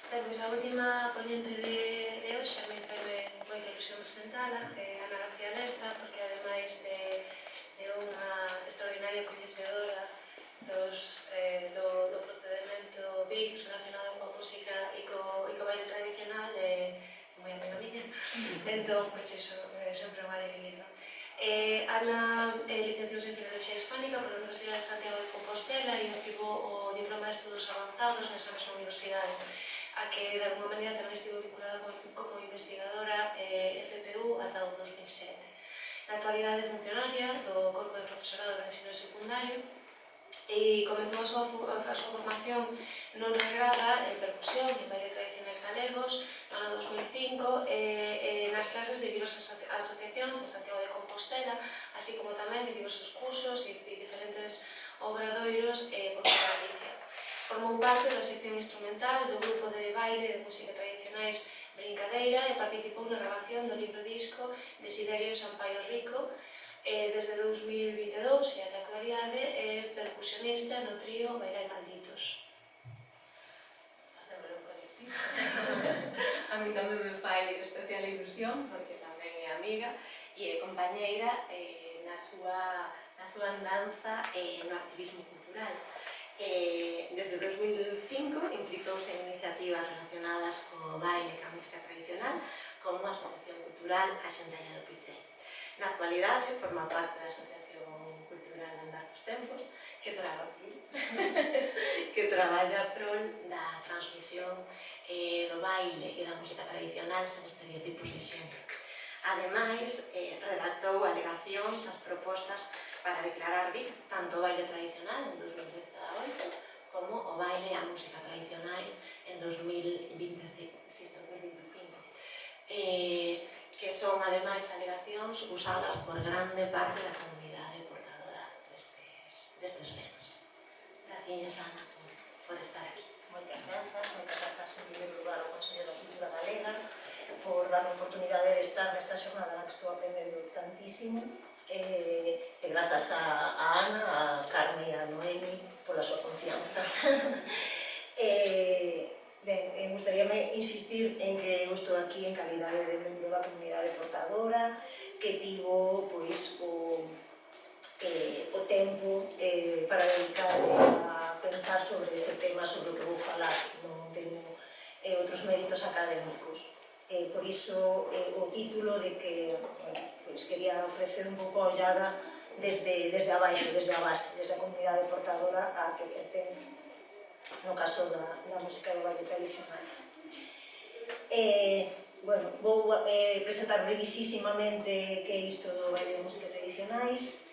Ben, pois a última ponente de hoxe me teme moita ilusión presentala, Ana García Nesta, porque ademais de unha extraordinaria coñecedora do procedimento BIC relacionado coa música e co baile tradicional, moi amiga miña, entón, pois iso, sempre unha alegría. Ana licenciouse en Filoloxía Hispánica pola Universidade de Santiago de Compostela e obtivo o diploma de estudos avanzados nesa mesma universidade, a que de alguma maneira tamén estivo vinculada como investigadora FPU ata o 2007. Na actualidade é funcionaria do Corpo de Profesorado de Ensino Secundario e comezou a súa formación non regrada en percusión e baile tradicionais galegos no ano 2005 nas clases de diversas asociacións de Santiago de Compostela, así como tamén de diversos cursos e diferentes obradoiros por toda Galicia. Formou parte da sección instrumental do grupo de baile de música tradicionais Brincadeira e participou na grabación do libro disco Desiderio Sampaio Rico. Desde 2022 e ata a actualidade é percusionista no trío Bailar Malditos. Facémolo coñecísimo. A mí tamén me fai especial ilusión, porque tamén é amiga e é compañeira na súa andanza no activismo cultural. Desde 2005 implicouse en iniciativas relacionadas co baile e a música tradicional como a Asociación Cultural A Xantaña do Piché. Na actualidade forma parte da Asociación Cultural Andar cos Tempos que traballa a prol da transmisión do baile e da música tradicional sen estereotipos de xénero. Ademais, redactou alegacións ás propostas para declarar BIC tanto o baile tradicional en 2018 como o baile e a música tradicionais en 2025, que son, ademais, alegacións usadas por grande parte da comunidade portadora destes bens. Gracias, Ana, por estar aquí. Moitas grazas, en primeiro lugar, ao Consello da Cultura Galega por darme a oportunidade de estar nesta xornada na que estou aprendendo tantísimo. Grazas a Ana, a Carme e a Noemi pola súa confianza. Ben, gustaríame insistir en que eu estou aquí en calidade de membro da comunidade portadora que tivo pois, o tempo para dedicarme a pensar sobre este tema sobre o que vou falar. Non teño outros méritos académicos. Por iso o título de que pois, quería ofrecer un pouco a ollada desde a baixo, desde a base, desde a comunidade portadora a que pertence, no caso da música do baile tradicionais. Vou presentar brevisísimamente que é isto do baile de música tradicionais,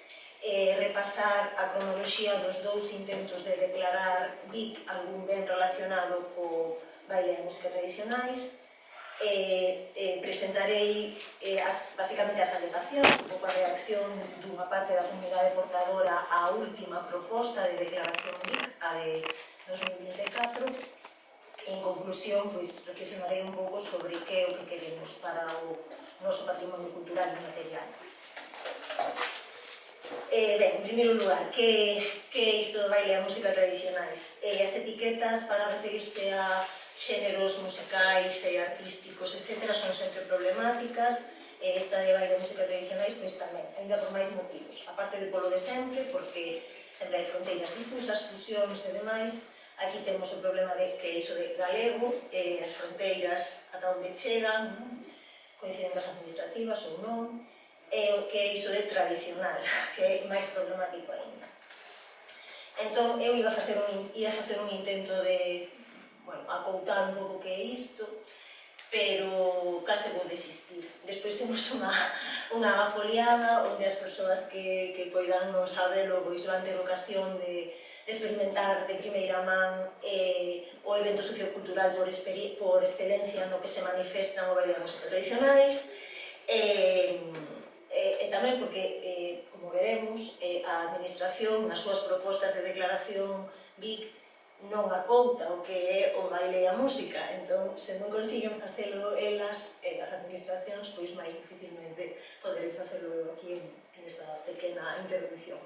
repasar a cronoloxía dos dous intentos de declarar BIC algún ben relacionado co baile de música tradicionais. Presentarei basicamente as alegacións, un pouco a reacción dunha parte da comunidade portadora á última proposta de declaración BIC, a de 2024. En conclusión, pois, reflexionarei un pouco sobre que é o que queremos para o noso patrimonio cultural e material. Ben, en primeiro lugar, que é isto do baile e a música tradicionais? As etiquetas para referirse a xéneros musicais e artísticos, etc., son sempre problemáticas. Esta de baile e música tradicionais, pois tamén, ainda por máis motivos. A parte de polo de sempre, porque sempre hai fronteiras difusas, fusións e demais. Aquí temos o problema de que iso de galego, as fronteiras ata onde chegan, coinciden cas administrativas ou non, e o que é iso de tradicional, que é máis problemático ainda. Entón, eu ia facer un intento de acoutar un pouco que é isto, pero case vou desistir. Despois temos unha foliada onde as persoas que poidan non sabelo pois van ter ocasión de experimentar de primeira man o evento sociocultural por excelencia no que se manifestan o baile da música tradicionais, e tamén porque, como veremos, a administración nas súas propostas de declaración BIC non acouta o que é o baile e a música, entón, se non consiguen facelo elas, as administracións, pois máis dificilmente poderei facelo aquí en esta pequena intervención.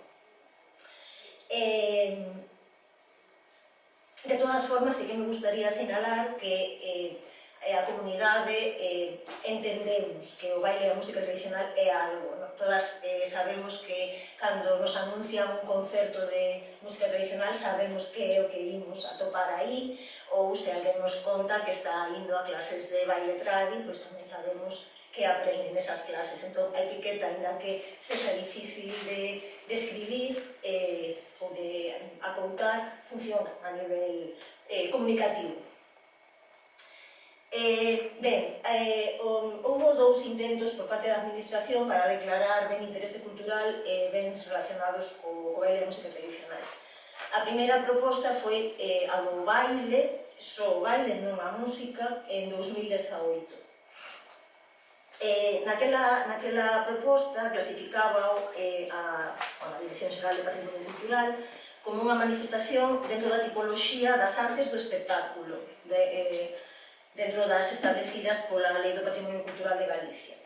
De todas formas, sí que me gustaría sinalar que a comunidade entendemos que o baile e a música tradicional é algo, non? Todas sabemos que cando nos anuncian un concerto de música tradicional sabemos que é o que imos a topar aí, ou se alguén nos conta que está indo a clases de baile tradi, pois tamén sabemos que aprenden esas clases. Entón, a etiqueta, ainda que sexa difícil de escribir ou de acoutar, funciona a nivel comunicativo. Houve dous intentos por parte da administración para declarar ben interese cultural bens relacionados co baile e música tradicionais. A primeira proposta foi a do baile, só o baile, non a música, en 2018. Naquela proposta clasificaba a Dirección Xeral de Patrimonio Cultural como unha manifestación dentro da tipoloxía das artes do espectáculo, dentro das establecidas pola Lei do Patrimonio Cultural de Galicia.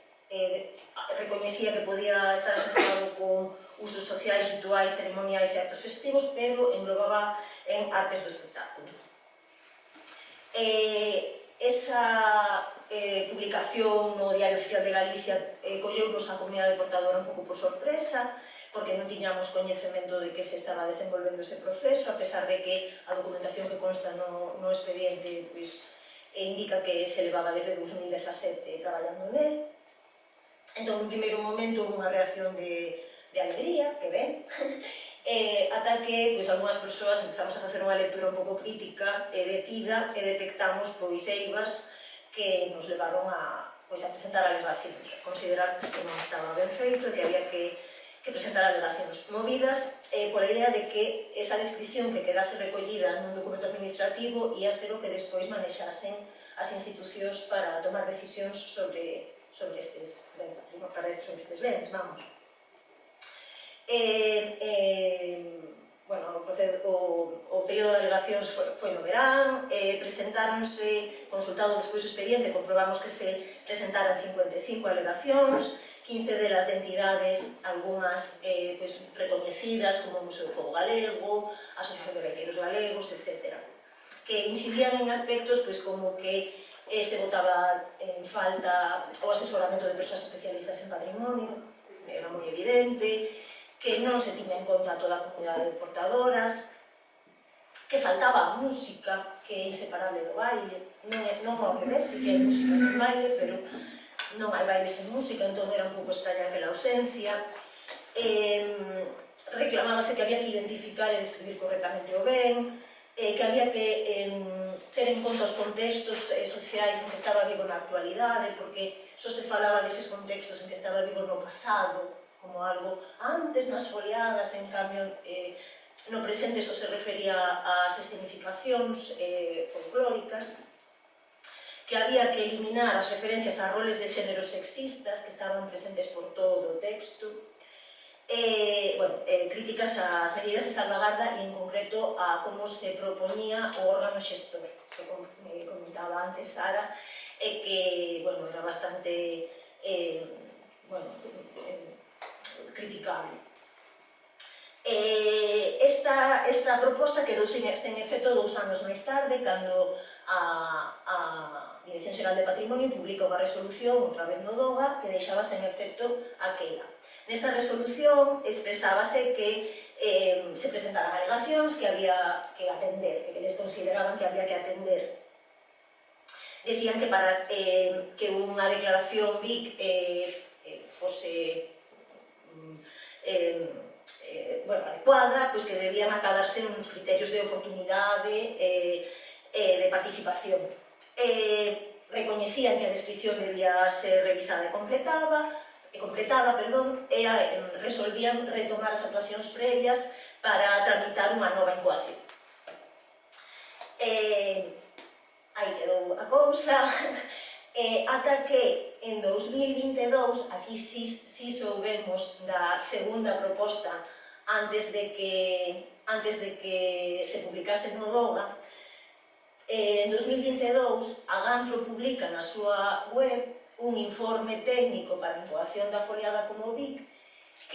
Recoñecía que podía estar asociado con usos sociais, rituais, ceremoniais e actos festivos, pero englobaba en artes do espectáculo. Esa publicación no Diario Oficial de Galicia colleunos a comunidade portadora un pouco por sorpresa, porque non tiñamos coñecemento de que se estaba desenvolvendo ese proceso, a pesar de que a documentación que consta no expediente indica que se levaba desde 2017 traballando nel. Entón, no primeiro momento, houve unha reacción de alegría, que ben, ata que algunhas persoas empezamos a facer unha lectura un pouco crítica e detida e detectamos eivas que nos levaron a presentar alegacións, a considerar que non estaba ben feito e que había que presentar alegacións movidas pola idea de que esa descripción que quedase recollida nun documento administrativo ia ser o que despois manexasen as institucións para tomar decisións sobre estes bens, vamos. O período de alegacións foi no verán, presentáronse, consultado despois o expediente, comprobamos que se presentaran 55 alegacións, 15 delas de entidades, algunhas recoñecidas como o Museo do Pobo Galego, a Asociación de Gaiteiros Galegos, etc., que incidían en aspectos como que se botaba en falta o asesoramento de persoas especialistas en patrimonio, era moi evidente, que non se tiña en conta toda a comunidade de portadoras, que faltaba a música, que é inseparable do baile, non ao revés, si que hai música sen baile, pero non hai baile sen música, entón era un pouco extraña aquela ausencia. Reclamábase que había que identificar e describir correctamente o ben, que había que ter en conta os contextos sociais en que estaba vivo na actualidade, porque só se falaba deses contextos en que estaba vivo no pasado, como algo antes nas foliadas, en cambio no presente só se refería ás escenificacións folclóricas, que había que eliminar as referencias a roles de xénero sexistas que estaban presentes por todo o texto, críticas ás medidas de salvagarda e en concreto a como se proponía o órgano xestor, que comentaba antes Sara, e que era bastante criticable. Esta proposta quedou sen efecto 2 anos máis tarde, cando a Dirección Xeral de Patrimonio publica unha resolución, outra vez no DOGA, que deixaba sen efecto aquela. Nesa resolución expresábase que se presentaran alegacións que había que atender, que les consideraban que había que atender. Decían que para que unha declaración BIC fose adecuada, que debían acadarse uns criterios de oportunidade de participación. Recoñecían que a descripción debía ser revisada e completada, e resolvían retomar as actuacións previas para tramitar unha nova incoación. Aí quedou a cousa, ata que en 2022, aquí sí soubemos da segunda proposta antes de que se publicase no DOGA. En 2022, a Gantro publica na súa web un informe técnico para a incoación da foliada como BIC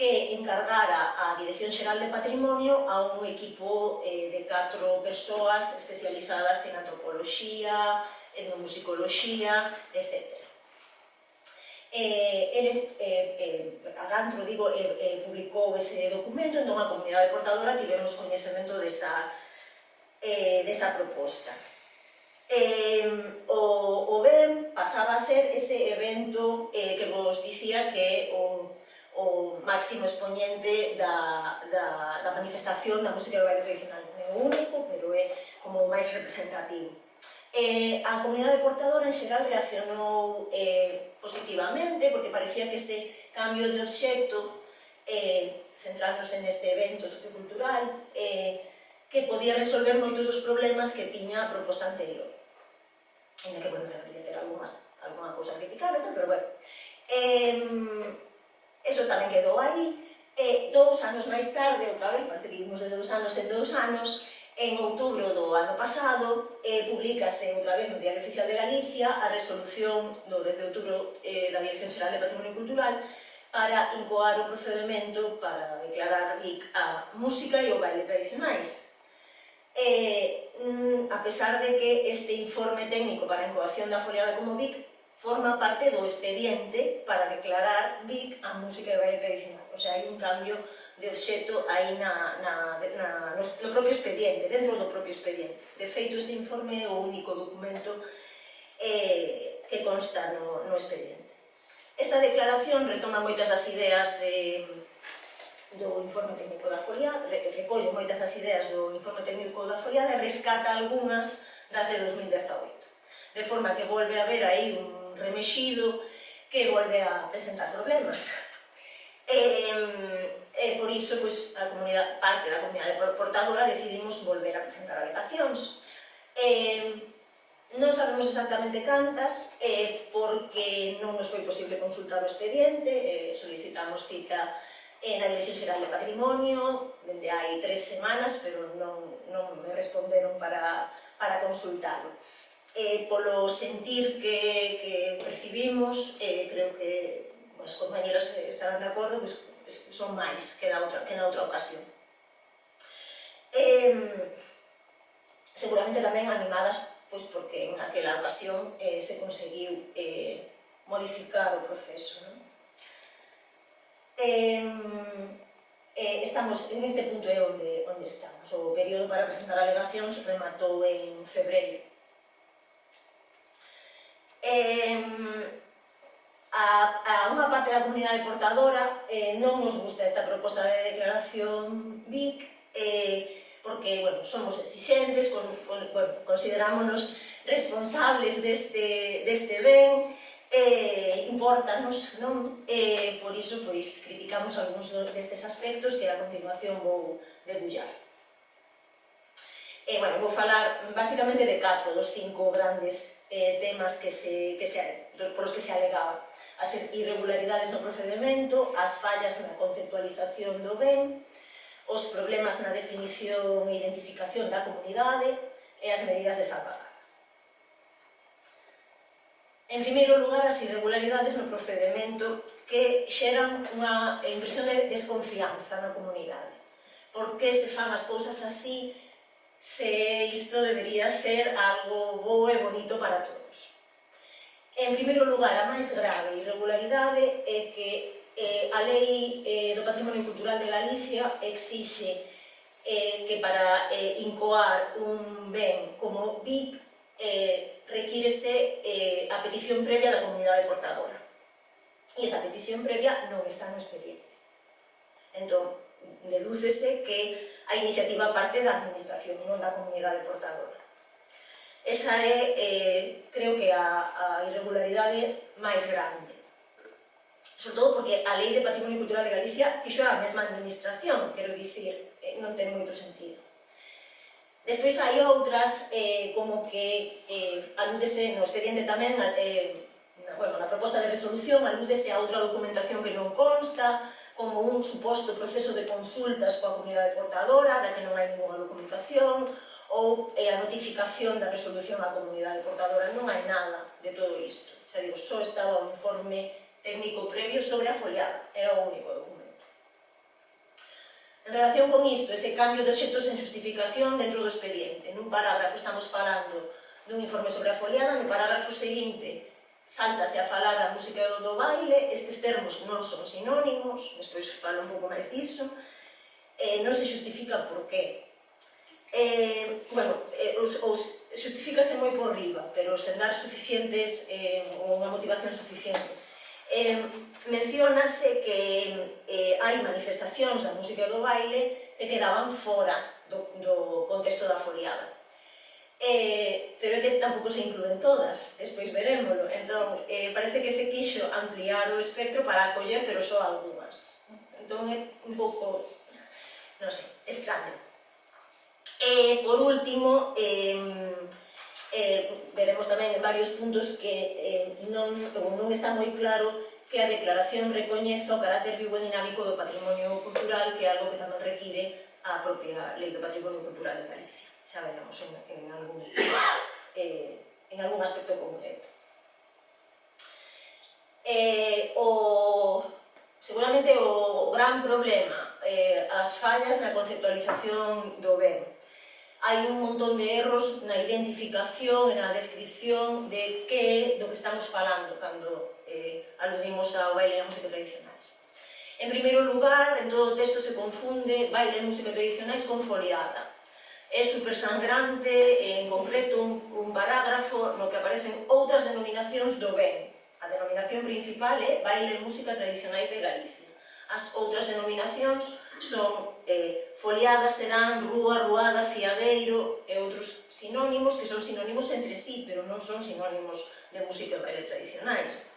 que encargara a Dirección Xeral de Patrimonio a un equipo de 4 persoas especializadas en antropoloxía, etnomusicoloxía, etc. Agantro, digo, publicou ese documento, entón a comunidade portadora tivemos coñecemento desa proposta. O BEM pasaba a ser ese evento que vos dicía que é o máximo expoñente da manifestación da música e do baile tradicional. Non é o único, pero é como o máis representativo. A comunidade portadora en xeral reaccionou positivamente porque parecía que ese cambio de obxecto, centrándose neste evento sociocultural, que podía resolver moitos dos problemas que tiña a proposta anterior. Ainda que, bueno, podía ter alguna cousa criticable, pero bueno. Eso tamén quedou aí. 2 anos máis tarde, outra vez, parece que vimos de 2 anos en 2 anos, en outubro do ano pasado, publicase outra vez no Diario Oficial de Galicia a resolución do 10 de outubro da Dirección Xeral de Patrimonio Cultural para incoar o procedimento para declarar BIC a música e o baile tradicionais. A pesar de que este informe técnico para a incoación da foliada como BIC forma parte do expediente para declarar BIC a música e o baile tradicional. O sea, hai un cambio de obxecto aí no propio expediente, dentro do propio expediente. De feito, ese informe é o único documento que consta no expediente. Esta declaración retoma moitas das ideas do informe técnico da foliada, recolle moitas das ideas do informe técnico da foliada e rescata algunhas das de 2018. De forma que volve a haber aí un remexido que volve a presentar problemas. Por iso, parte da comunidade portadora decidimos volver a presentar alegacións. Non sabemos exactamente cantas, porque non nos foi posible consultar o expediente, solicitamos cita na Dirección Xeral de Patrimonio, dende hai 3 semanas, pero non me responderon para consultarlo. Polo sentir que percibimos, creo que as compañeras estarán de acordo, son máis que na outra ocasión. Seguramente tamén animadas porque en aquela ocasión se conseguiu modificar o proceso. Estamos en este punto é onde estamos. O período para presentar alegacións rematou en febreiro. A unha parte da comunidade portadora non nos gusta esta proposta de declaración BIC porque, bueno, somos exixentes, considerámonos responsables deste ben, importanos, non? Por iso, criticamos algúns destes aspectos que a continuación vou debullar. Vou falar basicamente de 4 dos 5 grandes temas polos que se alegaba. As irregularidades no procedimento, as fallas na conceptualización do ben, os problemas na definición e identificación da comunidade e as medidas de salvaguarda. En primeiro lugar, as irregularidades no procedimento que xeran unha impresión de desconfianza na comunidade. Por que se fan as cousas así se isto debería ser algo bo e bonito para todos? En primeiro lugar, a máis grave irregularidade é que a Lei do Patrimonio Cultural de Galicia exixe que para incoar un ben como BIC requírese a petición previa da comunidade portadora. E esa petición previa non está no expediente. Entón, dedúcese que a iniciativa parte da administración, non da comunidade portadora. Esa é, creo que, a irregularidade máis grande. Sobre todo porque a Lei de Patrimonio Cultural de Galicia fixo a mesma administración, quero dicir, non ten moito sentido. Despois hai outras, como que alúdese no expediente tamén, na proposta de resolución, alúdese a outra documentación que non consta, como un suposto proceso de consultas coa comunidade portadora, da que non hai ninguna documentación, ou a notificación da resolución á comunidade portadora. Non hai nada de todo isto. Xa digo, só estaba o informe técnico previo sobre a foliada, era o único documento. En relación con isto, ese cambio de obxectos en justificación dentro do expediente. Nun parágrafo estamos falando dun informe sobre a foliada, no parágrafo seguinte sáltase a falar da música e do baile, estes termos non son sinónimos, despois falo un pouco máis disso, non se justifica por qué. Justifícase moi por riba, pero sen dar suficientes ou unha motivación suficiente. Menciónase que hai manifestacións da música e do baile que quedaban fora do contexto da foliada. Pero é que tampouco se incluen todas, despois verémolo. Entón, parece que se quixo ampliar o espectro para acoller, pero só algunhas. Entón é un pouco, non sei, extraño. Por último, veremos tamén en varios puntos que non está moi claro que a declaración recoñeza o carácter vivo e dinámico do patrimonio cultural, que é algo que tamén require a propia Lei do Patrimonio Cultural de Galicia. Xa veremos en algún aspecto concreto. Seguramente o gran problema, as fallas na conceptualización do ben. Hai un montón de erros na identificación e na descripción de do que estamos falando cando aludimos ao baile e a música tradicionais. En primeiro lugar, en todo o texto se confunde baile e música tradicionais con foliada. É supersangrante, en concreto, un parágrafo no que aparecen outras denominacións do ben. A denominación principal é baile e música tradicionais de Galicia. As outras denominacións son foliadas, serán, rúa, ruada, fiadeiro e outros sinónimos que son sinónimos entre sí, pero non son sinónimos de música e baile tradicionais.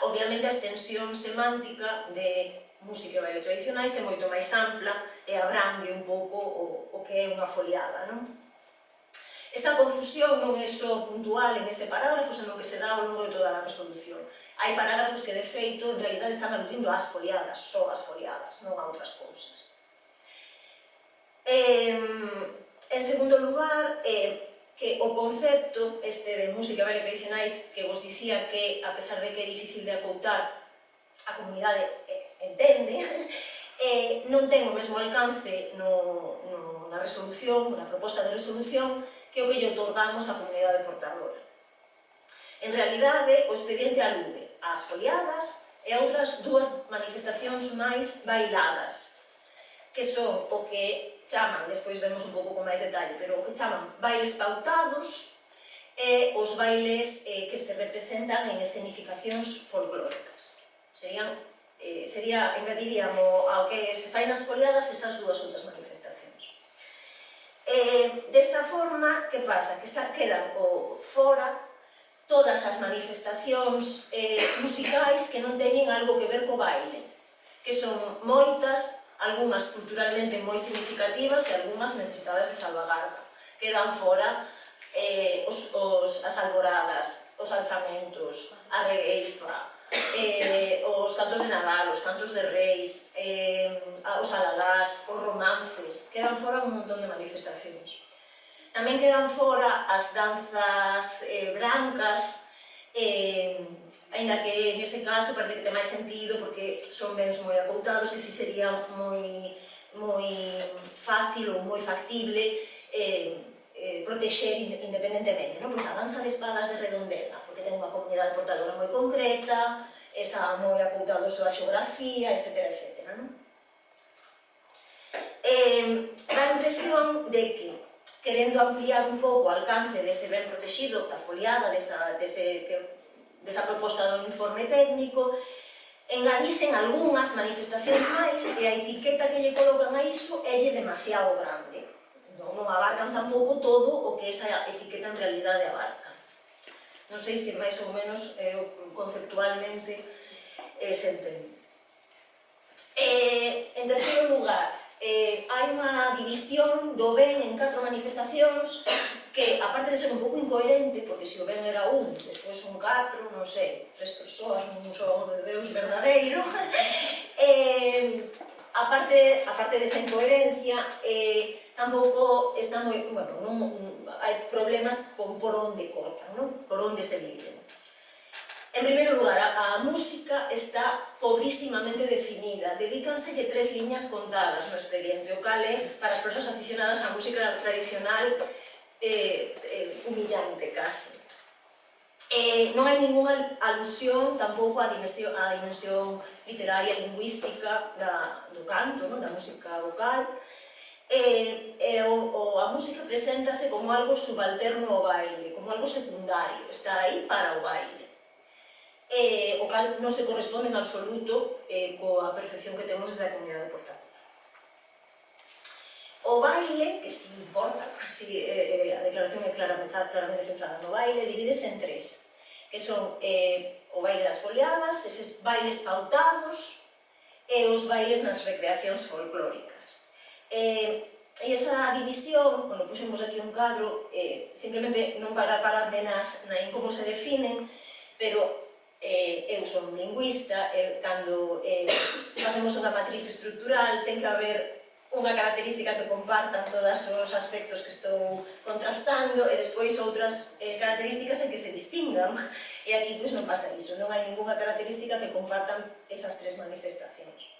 Obviamente a extensión semántica de música e baile tradicionais é moito máis ampla e abrangue un pouco o que é unha foliada, non? Esta confusión non é só puntual en ese parágrafo, senón que se dá ao longo de toda a resolución. Hai parágrafos que, de feito, en realidad están aludindo ás foliadas, só ás foliadas, non a outras cousas. En segundo lugar, que o concepto de música e baile tradicionais que vos dicía que, a pesar de que é difícil de acoutar, a comunidade entende, non ten o mesmo alcance na resolución, na proposta de resolución, que o que lle otorgamos á comunidade portadora. En realidade, o expediente alude ás foliadas e a outras dúas manifestacións máis bailadas, que son o que chaman, despois vemos un pouco con máis detalle, pero o que chaman bailes pautados e os bailes que se representan en escenificacións folclóricas. Engadiríamos ao que se fai nas foliadas esas dúas outras manifestacións. Desta forma, que pasa? Que quedan fora todas as manifestacións musicais que non teñen algo que ver co baile, que son moitas, algunhas culturalmente moi significativas e algunhas necesitadas de salvagarda. Quedan fora as alboradas, os alzamentos, a regueifa, os cantos de Nadal, os cantos de Reis, os alalás, os romances. Quedan fora un montón de manifestacións. Tamén quedan fora as danzas brancas, aínda que nese caso parece que ten máis sentido porque son bens moi acoutados, que si sería moi fácil ou moi factible protexer independentemente. Pois a danza de espadas de Redondela, porque ten unha comunidade portadora moi concreta, está moi acoutado a súa xeografía, etc. Dá a impresión de que, querendo ampliar un pouco o alcance dese ben protegido da foliada, desa proposta do informe técnico, engadisen algunhas manifestacións máis e a etiqueta que lle colocan a iso é demasiado grande. Non abarcan tampouco todo o que esa etiqueta en realidade abarca. Non sei se máis ou menos conceptualmente se entende. En terceiro lugar, hai unha división do ben en 4 manifestacións que, aparte de ser un pouco incoherente, porque se o ben era un, despois un 4, non sei, 3 persoas, non son de Deus verdadeiro, aparte desa incoherencia, tampouco está moi, hai problemas por onde cortan, por onde se dividen. En primeiro lugar, a música está pobrísimamente definida. Dedícanselle 3 liñas contadas no expediente, o cal é, para as persoas aficionadas á música tradicional, humillante case. Non hai ninguna alusión tampouco á dimensión literaria, lingüística do canto, da música vocal. A música preséntase como algo subalterno ao baile, como algo secundario, está aí para o baile. O cal non se corresponde en absoluto coa percepción que temos desde a comunidade de Portapo. O baile, que si importa, a declaración é claramente centrada no baile, divídese en 3, que son o baile das foliadas, eses bailes pautados e os bailes nas recreacións folclóricas. E esa división, quando puxemos aquí un cadro, simplemente non para pararme en como se definen, pero eu son lingüista, cando facemos unha matriz estructural ten que haber unha característica que compartan todos os aspectos que estou contrastando e despois outras características en que se distingan. E aquí non pasa iso, non hai ninguna característica que compartan esas 3 manifestacións.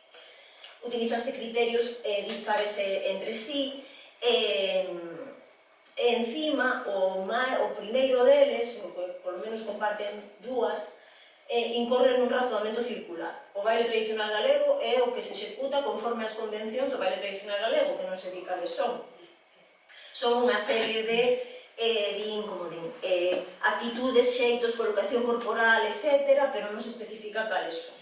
Utilizanse criterios dispares entre sí e encima o primeiro deles, o que polo menos comparten 2, incorre nun razoamento circular. O baile tradicional galego é o que se executa conforme as convencións do baile tradicional galego, que non se di cales son. Son unha serie de actitudes, xeitos, colocación corporal, etc., pero non se especifica cales son.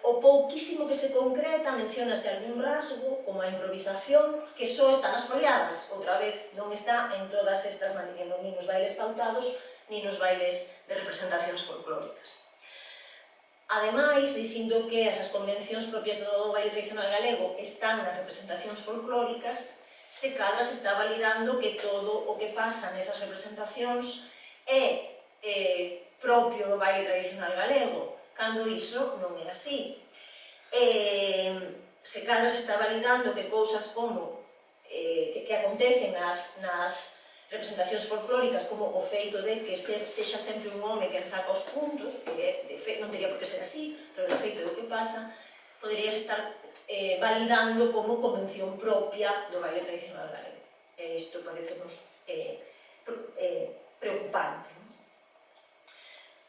O pouquísimo que se concreta menciónase algún rasgo, como a improvisación, que só está nas foliadas, outra vez non está en todas estas nin nos bailes pautados, nin nos bailes de representacións folclóricas. Ademais, dicindo que esas convencións propias do baile tradicional galego están nas representacións folclóricas, se cadra se está validando que todo o que pasa nesas representacións é propio do baile tradicional galego, cando iso non é así. Se cadra se está validando que cousas como que acontecen nas representacións folclóricas, como o feito de que sexa sempre un home quen saca os puntos, que non teria por que ser así, pero de feito do que pasa, poderías estar validando como convención propia do baile tradicional galego. Isto parecenos preocupante.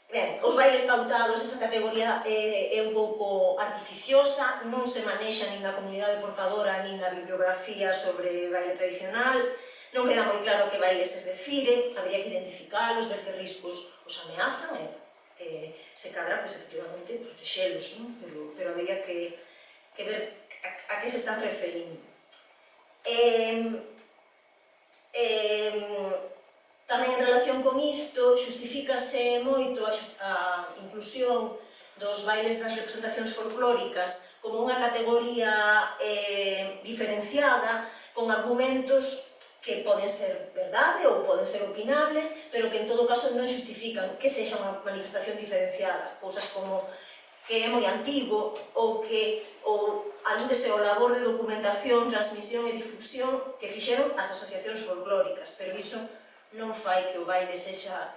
Ben, os bailes pautados, esta categoría é un pouco artificiosa, non se manexa nin na comunidade portadora nin na bibliografía sobre baile tradicional, non queda moi claro que baile se refire, habería que identificalos, ver que riscos os ameazan e se cadra, efectivamente, protexelos, pero habería que ver a que se están referindo. Tamén en relación con isto, justifícase moito a inclusión dos bailes das representacións folclóricas como unha categoría diferenciada, con argumentos que poden ser verdade ou poden ser opinables, pero que en todo caso non justifican que sexa unha manifestación diferenciada. Cousas como que é moi antigo ou que alúdese ao labor de documentación, transmisión e difusión que fixeron as asociacións folclóricas, pero iso non fai que o baile sexa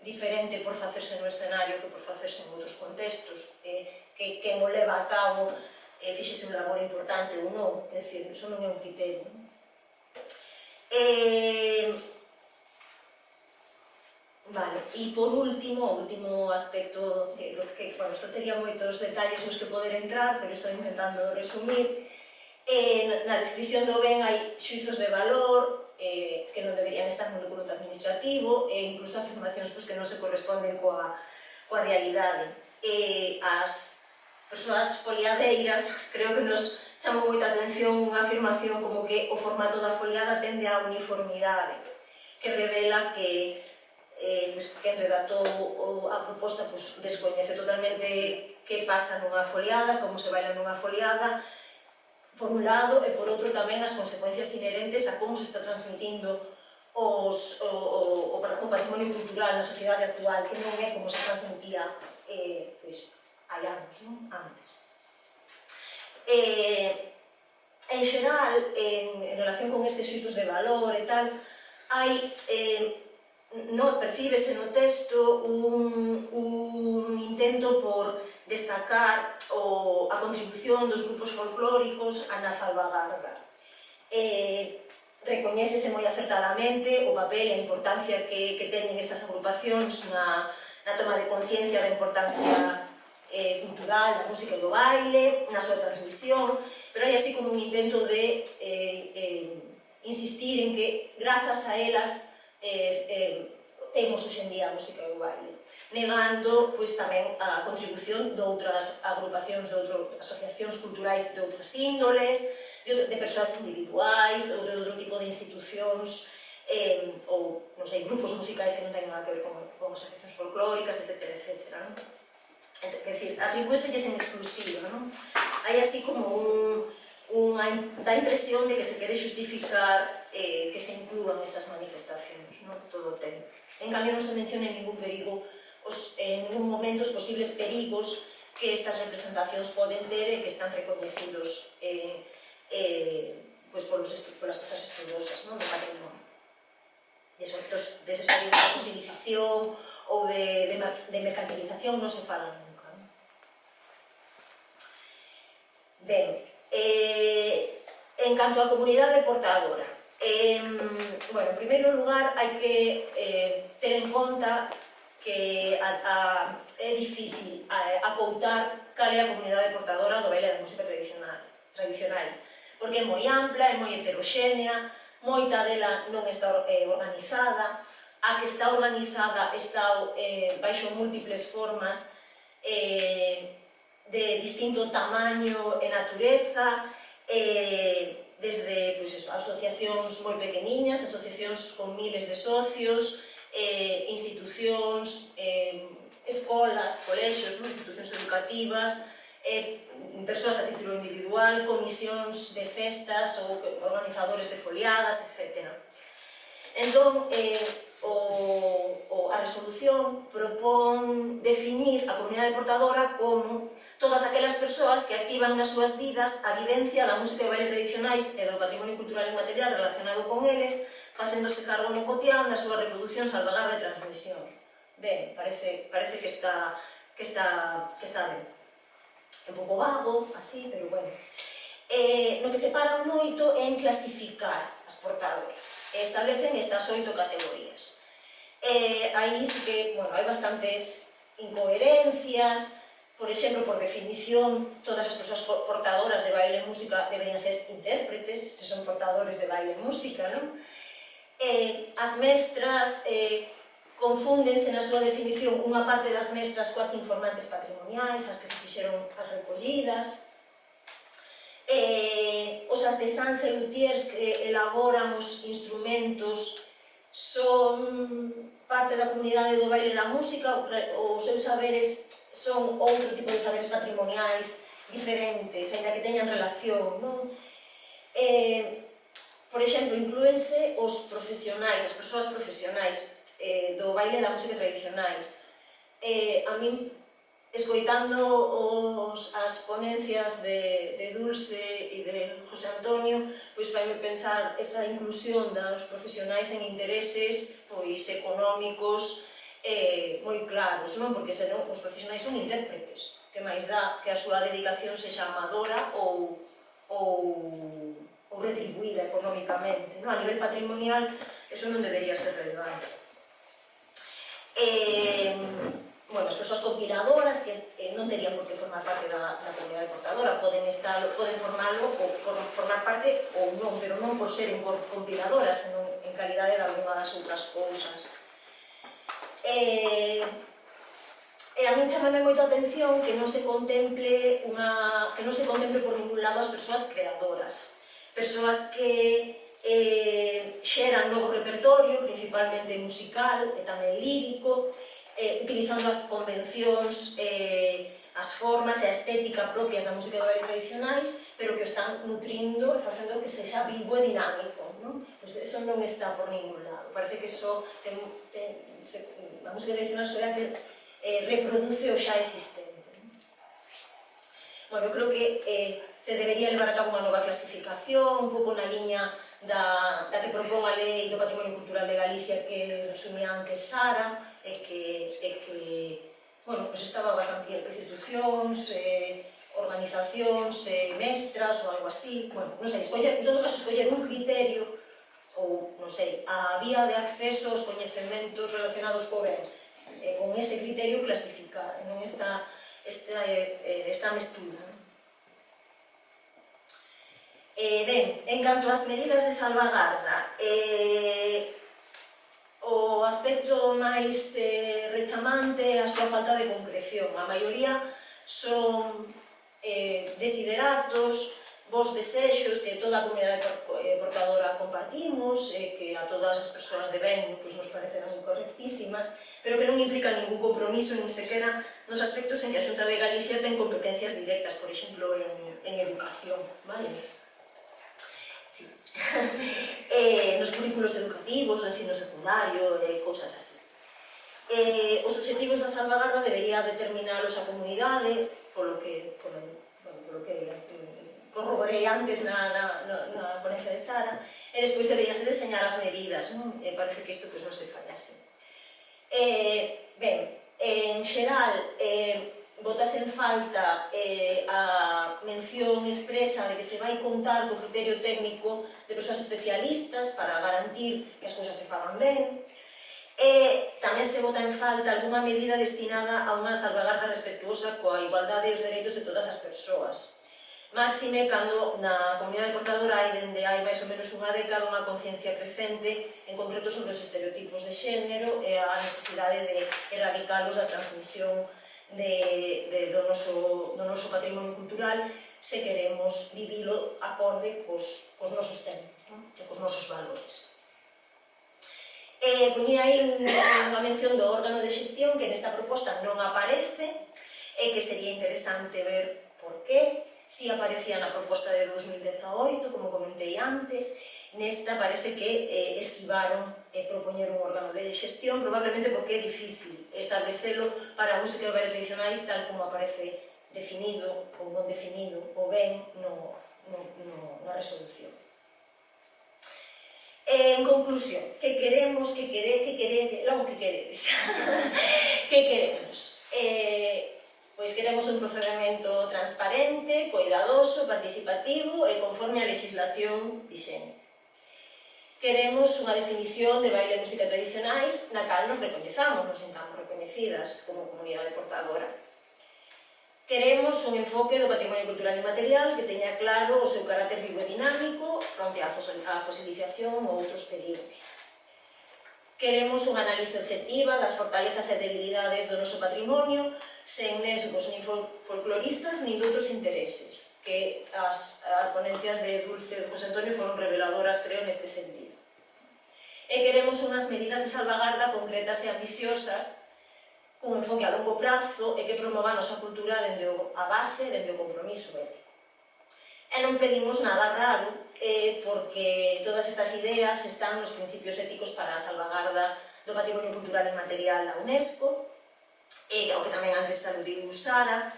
diferente por facerse no escenario que por facerse en outros contextos, que quen o leva a cabo fixese un labor importante ou non, é dicir, iso non é un criterio. Vale, e por último, o último aspecto, que isto tería moitos detalles nos que poder entrar, pero estou intentando resumir, na descripción do ben hai xuizos de valor que non deberían estar no documento administrativo e incluso afirmacións que non se corresponden coa realidade. As persoas foliadeiras creo que nos chamou moita atención unha afirmación como que o formato da foliada tende á uniformidade, que revela que quen redactou a proposta descoñece totalmente que pasa nunha foliada, como se baila nunha foliada, por un lado, e por outro tamén as consecuencias inherentes a como se está transmitindo o patrimonio cultural na sociedade actual, que non é como se transmitía hai anos, antes. En xeral, en relación con estes xuizos de valor e tal, hai percíbese no texto un intento por destacar a contribución dos grupos folclóricos na salvagarda. Recoñécese moi acertadamente o papel e a importancia que teñen estas agrupacións na toma de conciencia da importancia cultural da música e do baile, na súa transmisión, pero hai así como un intento de insistir en que grazas a elas temos hoxendía a música e o baile, negando tamén a contribución de outras agrupacións, de outras asociacións culturais de outras índoles, de persoas individuais ou de outro tipo de institucións ou, non sei, grupos musicais que non teñen nada que ver con asociacións folclóricas, etc. É dicir, atribúeselles en exclusiva, non? Hai así como dá impresión de que se quere justificar que se inclúan estas manifestacións, non? Todo o tempo. En cambio, non se menciona en ningún perigo, en ningún momento, os posibles perigos que estas representacións poden ter e que están recoñecidos polas persoas estudiosas do patrimonio. Deses perigos de fosilización ou de mercantilización non se fala nunca. Ben, en canto á comunidade portadora, en primeiro lugar, hai que ter en conta que é difícil acoutar cal é a comunidade portadora do baile da música tradicionais, porque é moi ampla, é moi heteroxénea, moita dela non está organizada, a que está organizada está baixo múltiples formas de distinto tamaño e natureza, desde asociacións moi pequeniñas, asociacións con miles de socios, institucións, escolas, colexios, institucións educativas, persoas a título individual, comisións de festas ou organizadores de foliadas, etc. Entón, a resolución propón definir a comunidade portadora como todas aquelas persoas que activan nas súas vidas a vivencia da música e baile tradicionais e do patrimonio cultural e material relacionado con eles, facéndose cargo no cotián da súa reproducción, salvagarda e transmisión. Ben, parece que está ben. É un pouco vago, así, pero bueno. No que se paran moito é en clasificar as portadoras. Establecen estas 8 categorías. Aí sí que, hai bastantes incoherencias. Por exemplo, por definición, todas as persoas portadoras de baile e música deberían ser intérpretes, se son portadores de baile e música, non? As mestras confúndense na súa definición unha parte das mestras coas informantes patrimoniais, as que se fixeron as recollidas. Os artesáns e luthiers que elaboran os instrumentos son parte da comunidade do baile e da música, os seus saberes son outro tipo de saberes patrimoniais diferentes, ainda que teñan relación, non? Por exemplo, inclúense os profesionais, as persoas profesionais do baile e da música tradicionais. A min, escoitando as ponencias de Dulce e de José Antonio, pois faime pensar esta inclusión dos profesionais en intereses económicos moi claros, non? Porque senón os profesionais son intérpretes, que máis dá que a súa dedicación sexa amadora ou retribuída económicamente, non? A nivel patrimonial, eso non debería ser relevante. As persoas compiladoras que non terían por que formar parte da comunidade portadora, poden formarlo ou formar parte ou non, pero non por ser compiladoras, senón en calidade de alguna das outras cousas. A min chamame moito a atención que non se contemple por ningún lado as persoas creadoras, persoas que xeran novo repertorio, principalmente musical e tamén lírico, utilizando as convencións, as formas e a estética propias da música do baile tradicionais, pero que o están nutrindo e facendo que sexa vivo e dinámico, non? Pois eso non está por ningún lado. Parece que a música tradicional só é a que reproduce o xa existente. Eu creo que se debería levar a cabo unha nova clasificación, un pouco na liña da que propón a Lei do Patrimonio Cultural de Galicia que resumía antes Sara, e que bueno, pues estaba bastante bien, institucións, organizacións, mestras ou algo así, bueno, non sei, en todo caso escoller un criterio ou, non sei, a vía de acceso aos coñecementos relacionados co ben, con ese criterio clasificar, non esta mestura. Ben, en canto ás medidas de salvagarda, o aspecto máis rechamante é a súa falta de concreción. A maioría son desideratos, bons desexos que toda a comunidade portadora compartimos, que a todas as persoas de ben nos parecerán correctísimas, pero que non implican ningún compromiso, nin sequera nos aspectos en que a Xunta de Galicia ten competencias directas, por exemplo, en educación, vale? Sí. Nos currículos educativos, do ensino secundario, cousas así. Os obxectivos da salvagarda debería determinalos a comunidade, polo que corroborei antes na ponencia de Sara, e despois deberíanse deseñar as medidas, non? Parece que isto non se falla así. Ben, en xeral, botase en falta a mención expresa de que se vai contar co criterio técnico de persoas especialistas para garantir que as cousas se fagan ben, e tamén se bota en falta algunha medida destinada a unha salvagarda respetuosa coa igualdade e os dereitos de todas as persoas. Máxime cando na comunidade portadora hai dende hai máis ou menos unha década unha conciencia crecente, en concreto sobre os estereotipos de xénero e a necesidade de erradicalos da transmisión do noso patrimonio cultural se queremos vivilo acorde cos nosos tempos, e cos nosos valores. Poñía aí unha mención do órgano de xestión que nesta proposta non aparece e que sería interesante ver por qué. Si aparecía na proposta de 2018, como comentei antes, nesta parece que esquivaron propoñer un órgano de xestión, probablemente porque é difícil establecelo para a música e o baile tradicionais tal como aparece definido ou non definido ou ben na resolución. En conclusión, que queremos? Que queredes? Que queremos? Pois queremos un procedimento transparente, cuidadoso, participativo e conforme á legislación vixente. Queremos unha definición de baile e música tradicionais na cal nos recoñezamos, nos sintamos recoñecidas como comunidade portadora. Queremos un enfoque do patrimonio cultural inmaterial que teña claro o seu carácter vivo e dinámico fronte á fosilización ou outros perigos. Queremos unha análise obxectiva das fortalezas e debilidades do noso patrimonio sen nesgos nin folcloristas nin de outros intereses, que as ponencias de Dulce e de José Antonio foron reveladoras, creo, neste sentido. E queremos unhas medidas de salvagarda concretas e ambiciosas cun enfoque a longo prazo e que promovan a nosa cultura dende a base, dende o compromiso ético. E non pedimos nada raro, porque todas estas ideas están nos principios éticos para a salvagarda do patrimonio cultural inmaterial da UNESCO, ao que tamén antes aludiu Sara,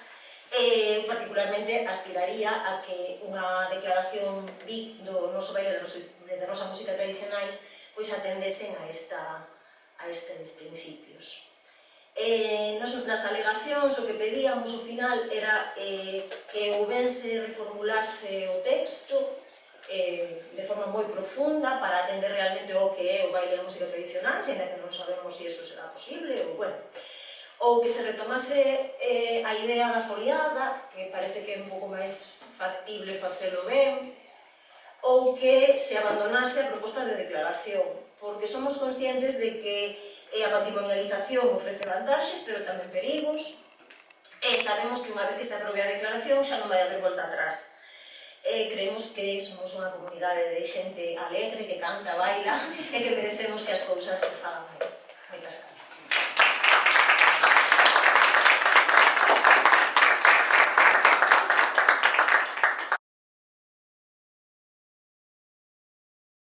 particularmente aspiraría a que unha declaración BIC do noso baile da nosa música tradicionais pois atendesen a estes principios. Nas alegacións o que pedíamos ao final era que ou ben se reformulase o texto de forma moi profunda para atender realmente o que é o baile da música tradicional, ainda que non sabemos se iso será posible, ou que se retomase a idea da foliada, que parece que é un pouco máis factible facelo ben, ou que se abandonase a proposta de declaración, porque somos conscientes de que a patrimonialización ofrece vantaxes, pero tamén perigos, e sabemos que unha vez que se aprobe a declaración xa non vai haber volta atrás. Creemos que somos unha comunidade de xente alegre, que canta, baila, e que merecemos que as cousas se fagan ben. Moitas gracias.